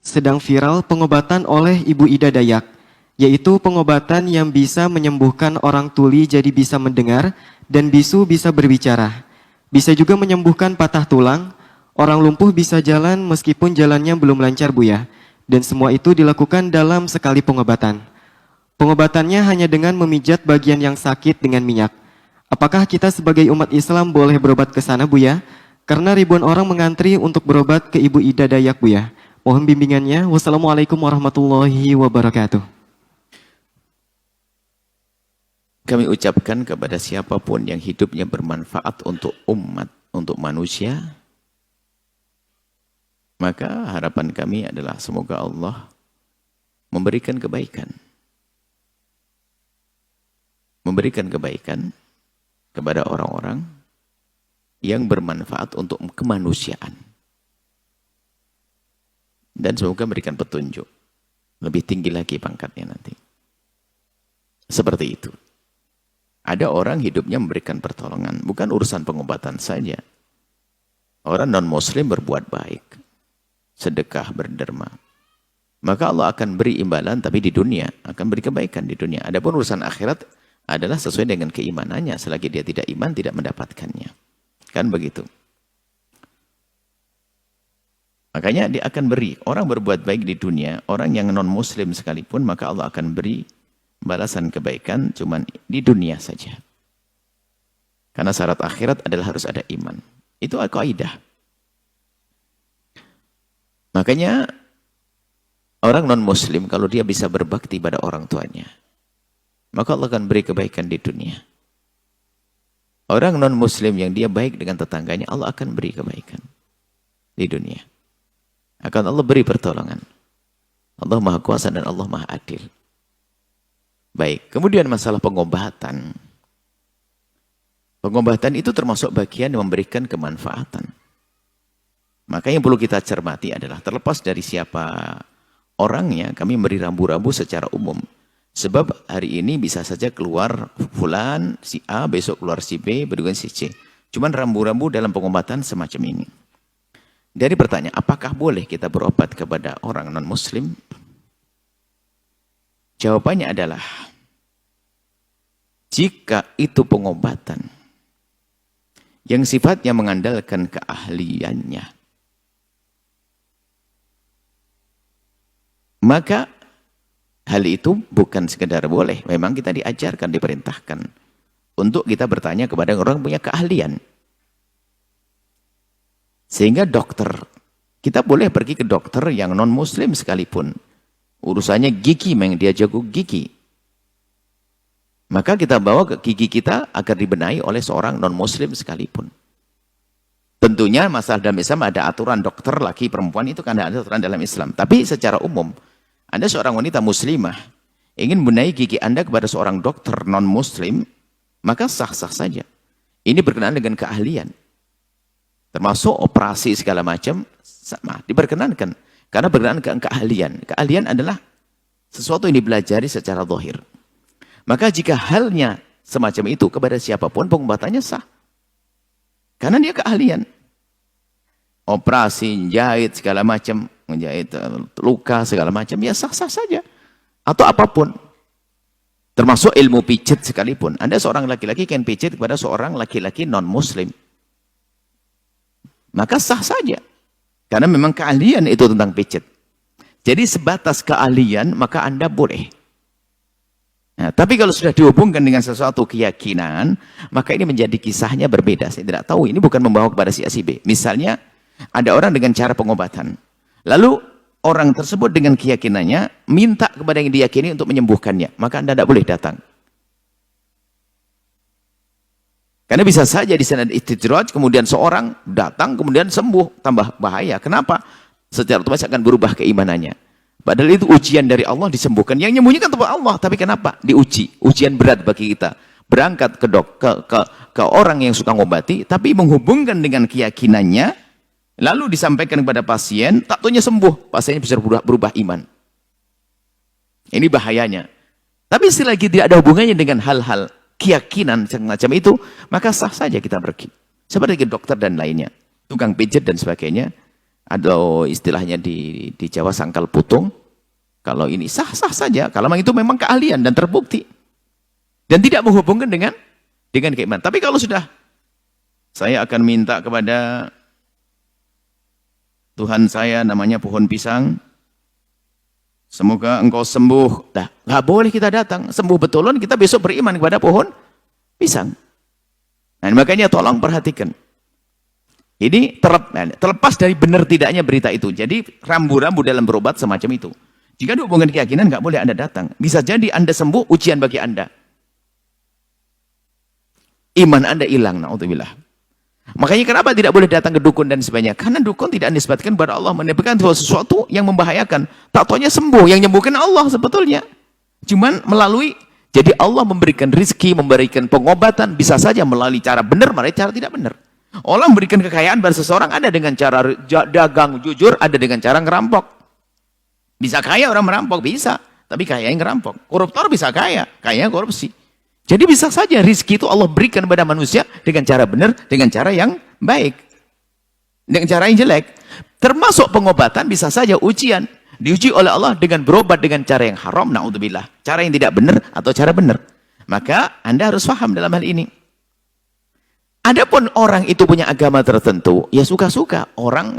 sedang viral pengobatan oleh Ibu Ida Dayak, yaitu pengobatan yang bisa menyembuhkan orang tuli jadi bisa mendengar dan bisu bisa berbicara. Bisa juga menyembuhkan patah tulang, orang lumpuh bisa jalan meskipun jalannya belum lancar Buya. Dan semua itu dilakukan dalam sekali pengobatan. Pengobatannya hanya dengan memijat bagian yang sakit dengan minyak. Apakah kita sebagai umat Islam boleh berobat ke sana Buya? Karena ribuan orang mengantri untuk berobat ke Ibu Ida Dayak Buya. Mohon bimbingannya. Wassalamualaikum warahmatullahi wabarakatuh. Kami ucapkan kepada siapapun yang hidupnya bermanfaat untuk umat, untuk manusia, maka harapan kami adalah semoga Allah memberikan kebaikan. Memberikan kebaikan kepada orang-orang yang bermanfaat untuk kemanusiaan. Dan semoga memberikan petunjuk. Lebih tinggi lagi pangkatnya nanti. Seperti itu. Ada orang hidupnya memberikan pertolongan. Bukan urusan pengobatan saja. Orang non-muslim berbuat baik. Sedekah, berderma. Maka Allah akan beri imbalan tapi di dunia. Akan beri kebaikan di dunia. Adapun urusan akhirat adalah sesuai dengan keimanannya. Selagi dia tidak iman, tidak mendapatkannya. Kan begitu. Makanya dia akan beri. Orang berbuat baik di dunia, orang yang non-muslim sekalipun, maka Allah akan beri balasan kebaikan cuma di dunia saja. Karena syarat akhirat adalah harus ada iman. Itu kaidah. Makanya orang non-muslim kalau dia bisa berbakti pada orang tuanya, maka Allah akan beri kebaikan di dunia. Orang non-muslim yang dia baik dengan tetangganya, Allah akan beri kebaikan di dunia. Akan Allah beri pertolongan. Allah Maha Kuasa dan Allah Maha Adil. Baik, kemudian masalah pengobatan. Pengobatan itu termasuk bagian yang memberikan kemanfaatan. Maka yang perlu kita cermati adalah terlepas dari siapa orangnya, kami memberi rambu-rambu secara umum. Sebab hari ini bisa saja keluar fulan, si A, besok keluar si B, berikutnya si C. Cuman rambu-rambu dalam pengobatan semacam ini. Dari pertanyaan, apakah boleh kita berobat kepada orang non-muslim? Jawabannya adalah, jika itu pengobatan yang sifatnya mengandalkan keahliannya, maka hal itu bukan sekedar boleh, memang kita diajarkan, diperintahkan untuk kita bertanya kepada orang yang punya keahlian. Sehingga dokter, kita boleh pergi ke dokter yang non-muslim sekalipun. Urusannya gigi, memang dia jago gigi. Maka kita bawa ke gigi kita agar dibenahi oleh seorang non-muslim sekalipun. Tentunya masalah dalam Islam ada aturan dokter laki perempuan itu kan ada aturan dalam Islam. Tapi secara umum, Anda seorang wanita muslimah, ingin benahi gigi Anda kepada seorang dokter non-muslim, maka sah-sah saja. Ini berkenaan dengan keahlian. Termasuk operasi segala macam, sama, diperkenankan. Karena berkenaan dengan keahlian. Keahlian adalah sesuatu yang dipelajari secara zahir. Maka jika halnya semacam itu kepada siapapun, pengobatannya sah. Karena dia keahlian. Operasi, jahit segala macam, menjahit luka segala macam, ya sah-sah saja. Atau apapun. Termasuk ilmu pijit sekalipun. Anda seorang laki-laki yang pijit kepada seorang laki-laki non-muslim. Maka sah saja. Karena memang keahlian itu tentang pijit. Jadi sebatas keahlian, maka Anda boleh. Nah, tapi kalau sudah dihubungkan dengan sesuatu keyakinan, maka ini menjadi kisahnya berbeda. Saya tidak tahu, ini bukan membawa kepada si A, si B. Misalnya, ada orang dengan cara pengobatan. Lalu, orang tersebut dengan keyakinannya, minta kepada yang diyakini untuk menyembuhkannya. Maka Anda tidak boleh datang. Karena bisa saja di sana istidraj, kemudian seorang datang, kemudian sembuh, tambah bahaya. Kenapa? Secara otomatis akan berubah keimanannya. Padahal itu ujian dari Allah disembuhkan. Yang menyembuhkan itu Allah, tapi kenapa? Diuji. Ujian berat bagi kita. Berangkat ke orang yang suka ngobati, tapi menghubungkan dengan keyakinannya, lalu disampaikan kepada pasien, tak taunya sembuh. Pasiennya bisa berubah iman. Ini bahayanya. Tapi selagi tidak ada hubungannya dengan hal-hal keyakinan semacam itu, maka sah saja kita pergi. Seperti dokter dan lainnya, tukang pijat dan sebagainya, atau istilahnya di Jawa sangkal putung. Kalau ini sah-sah saja, kalau memang itu memang keahlian dan terbukti. Dan tidak menghubungkan dengan keimanan. Tapi kalau sudah, saya akan minta kepada Tuhan saya namanya pohon pisang, semoga engkau sembuh. Nah, nggak boleh kita datang. Sembuh betulan, kita besok beriman kepada pohon pisang. Nah, makanya tolong perhatikan. Ini terlepas dari benar tidaknya berita itu. Jadi rambu-rambu dalam berobat semacam itu. Jika dihubungkan keyakinan, nggak boleh Anda datang. Bisa jadi Anda sembuh, ujian bagi Anda. Iman Anda hilang, na'udzubillah. Makanya kenapa tidak boleh datang ke dukun dan sebagainya? Karena dukun tidak disebutkan kepada Allah, menyebabkan sesuatu yang membahayakan. Tak taunya sembuh, yang menyembuhkan Allah sebetulnya. Cuman melalui, jadi Allah memberikan rizki, memberikan pengobatan, bisa saja melalui cara benar, melalui cara tidak benar. Allah memberikan kekayaan pada seseorang, ada dengan cara dagang jujur, ada dengan cara ngerampok. Bisa kaya orang merampok, bisa. Tapi kaya yang ngerampok. Koruptor bisa kaya, kaya korupsi. Jadi bisa saja rizki itu Allah berikan kepada manusia dengan cara benar, dengan cara yang baik. Dengan cara yang jelek. Termasuk pengobatan bisa saja ujian. Diuji oleh Allah dengan berobat dengan cara yang haram, na'udzubillah. Cara yang tidak benar atau cara benar. Maka Anda harus paham dalam hal ini. Adapun orang itu punya agama tertentu, ya suka-suka. Orang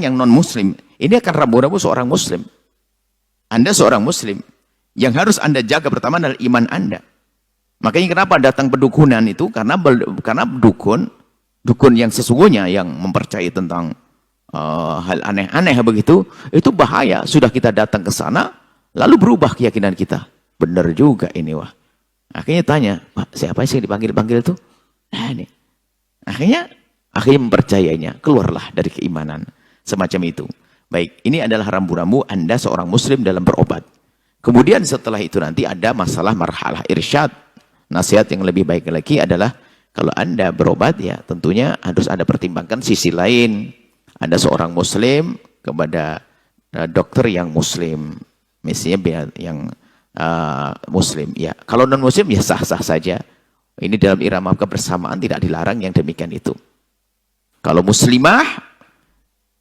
yang non-muslim. Ini akan rambu-rambu seorang muslim. Anda seorang muslim. Yang harus Anda jaga pertama adalah iman Anda. Makanya kenapa datang pendukunan itu? Karena dukun yang sesungguhnya yang mempercayai tentang hal aneh-aneh begitu, itu bahaya. Sudah kita datang ke sana, lalu berubah keyakinan kita. Benar juga ini, wah. Akhirnya tanya, Pak, siapa sih yang dipanggil-panggil itu? Nah, ini. Akhirnya mempercayainya, keluarlah dari keimanan semacam itu. Baik, ini adalah rambu-rambu Anda seorang muslim dalam berobat. Kemudian setelah itu nanti ada masalah marhalah irsyad. Nasihat yang lebih baik lagi adalah kalau Anda berobat, ya tentunya harus Anda pertimbangkan sisi lain. Ada seorang muslim kepada dokter yang muslim, misalnya yang muslim. Ya, kalau non muslim ya sah-sah saja. Ini dalam irama kebersamaan tidak dilarang yang demikian itu. Kalau muslimah,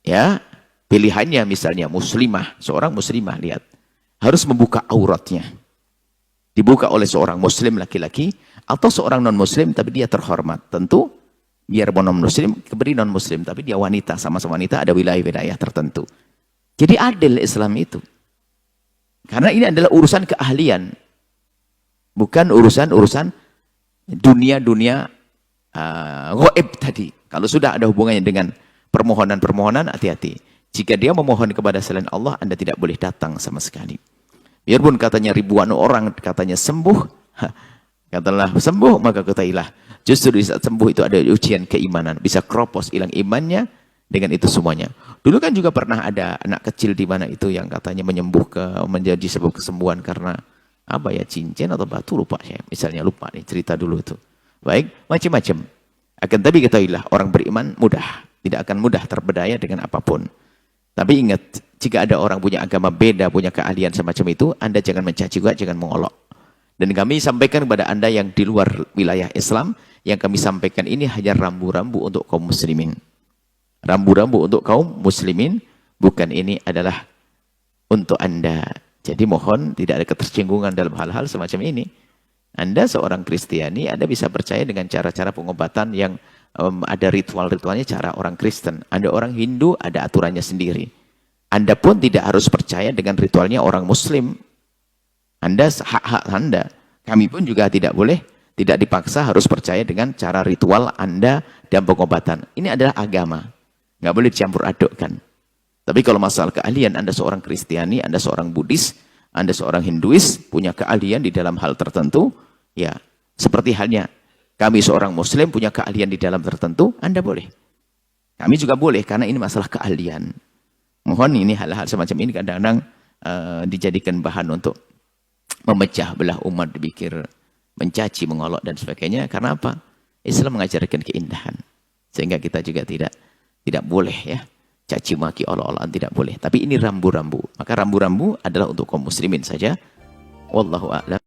ya pilihannya misalnya muslimah, seorang muslimah, lihat, harus membuka auratnya. Dibuka oleh seorang muslim laki-laki, atau seorang non-muslim tapi dia terhormat. Tentu, biar non-muslim, keberi non-muslim, tapi dia wanita, sama-sama wanita ada wilayah-wilayah tertentu. Jadi adil Islam itu. Karena ini adalah urusan keahlian. Bukan urusan dunia-dunia gaib tadi. Kalau sudah ada hubungannya dengan permohonan-permohonan, hati-hati. Jika dia memohon kepada selain Allah, Anda tidak boleh datang sama sekali. Biarpun katanya ribuan orang katanya sembuh, katalah sembuh, maka ketahuilah justru di saat sembuh itu ada ujian keimanan. Bisa kropos, hilang imannya dengan itu semuanya. Dulu kan juga pernah ada anak kecil di mana itu yang katanya menjadi sebab kesembuhan karena apa ya, cincin atau batu, lupa saya. Misalnya lupa nih cerita dulu itu. Baik, macam-macam. Akan tapi ketahuilah orang beriman mudah, tidak akan mudah terbedaya dengan apapun. Tapi ingat, jika ada orang punya agama beda, punya keahlian semacam itu, Anda jangan mencaci juga, jangan mengolok. Dan kami sampaikan kepada Anda yang di luar wilayah Islam, yang kami sampaikan ini hanya rambu-rambu untuk kaum muslimin. Rambu-rambu untuk kaum muslimin, bukan ini adalah untuk Anda. Jadi mohon tidak ada ketersinggungan dalam hal-hal semacam ini. Anda seorang Kristiani, Anda bisa percaya dengan cara-cara pengobatan yang ada ritual-ritualnya cara orang Kristen. Anda orang Hindu, ada aturannya sendiri. Anda pun tidak harus percaya dengan ritualnya orang Muslim. Anda hak-hak Anda. Kami pun juga tidak boleh, tidak dipaksa harus percaya dengan cara ritual Anda dan pengobatan. Ini adalah agama. Nggak boleh dicampur adukkan. Tapi kalau masalah keahlian, Anda seorang Kristiani, Anda seorang Buddhis, Anda seorang Hinduis, punya keahlian di dalam hal tertentu, ya seperti halnya kami seorang Muslim punya keahlian di dalam tertentu, Anda boleh. Kami juga boleh, karena ini masalah keahlian. Mohon ini hal-hal semacam ini kadang-kadang dijadikan bahan untuk memecah belah umat, dipikir mencaci, mengolok, dan sebagainya. Karena apa? Islam mengajarkan keindahan. Sehingga kita juga tidak boleh ya caci maki, olok-olokan, tidak boleh. Tapi ini rambu-rambu. Maka rambu-rambu adalah untuk kaum muslimin saja. Wallahu a'lam.